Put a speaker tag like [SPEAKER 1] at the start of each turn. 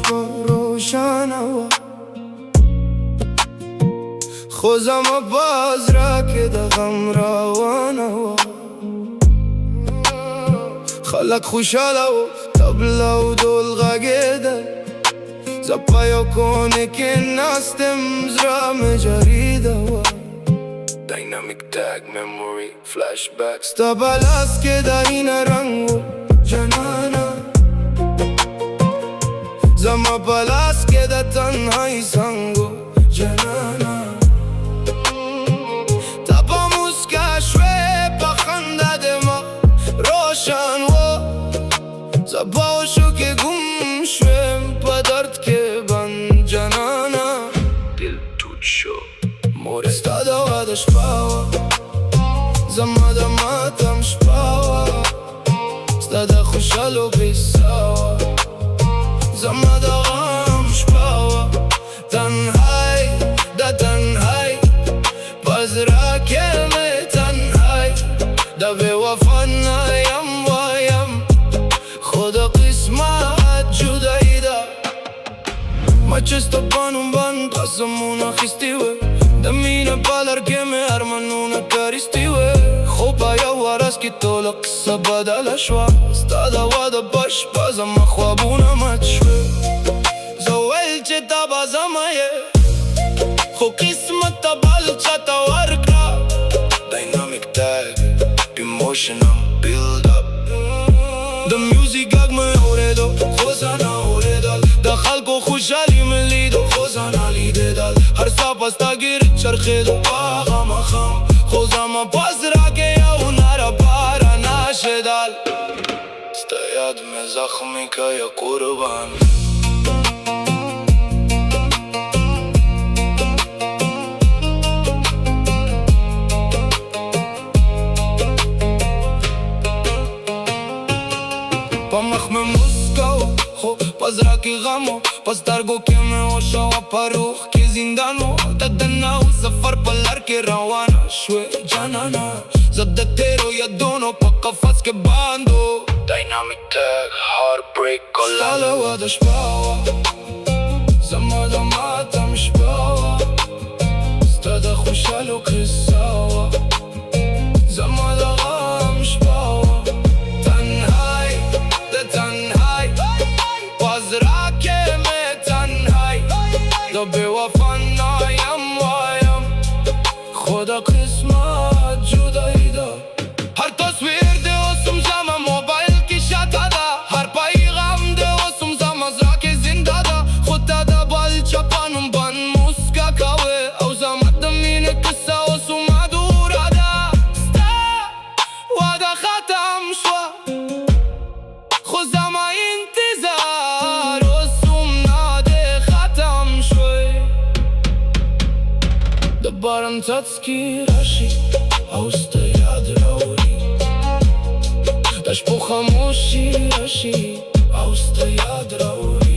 [SPEAKER 1] با روشن هوا خوزم باز را که دغم روان هوا خلق خوشاله و تبلا و دول غگیده زبایا کنه که نستم زرام جریده و Dynamic tag memory flashback Stabalas که در این رنگو جنانا زما بالاس که در تنهای سنگو جنانا تبا موسکا شوی بخنده دما روشن و زباوشو که گم شویم پا درد که بند جنانا دل توت شو مورستاده و دشپاوا زما دماتم شپاوا ستاده خوشالو بیساوا زما دغم شپاوا تنهای دا تنهای باز را کلمه تنهای دا به وفا نایم وایم خدا قسمت جدایی دا ما چستا بانون بان قسمونا خیستی وی دمینه بالر که می ارمانونا کاریستی وی خوبا یا وارس که طول قصه بدل شوا استاده واده باش بازم خوابونا مات شوی زویل چه تا بازم یه خو قسمت تا بالچه تا ورکرا Dynamic tag Emotional build up The music اگ میں اوریدو خوزانا اوریدال دا خلقو خوشحالی ملیدو خوزانا لیده دال هر سا پستا گیر چرخیدو آغا مخام خوزاما پاس را که یاو نارا پارا ناشدال ستا یاد میں زخمی که یا قربان پا مخ میں مسکاو خو پس را کی غمو پس درگو که میں اوشاو پا روح کی زندانو ددناو سفر پلر کی روانا شوی جانانا زده تیرو یا دونو پا قفص که باندو Dynamic tag heartbreak کلالا و دشپاوا زما دماتم شپاوا ستاده خوشالو قصاوا زما دغم شپاوا دا به وفا نایم وایم خدا قسمت جدایی دا هر تصویر ده اسم زمان موبایل کی شده دا هر پیغام ده اسم زمان زراک زنده دا خود دا بال چپانم بان موسکا کاوه او زمان دمینه کسا اسم دوره دا ستا وادا ختم شوا خود زمان انتظار بارم تسکی راشی اوست یاد راوری داشت بو خاموشی راشی اوست یاد راوری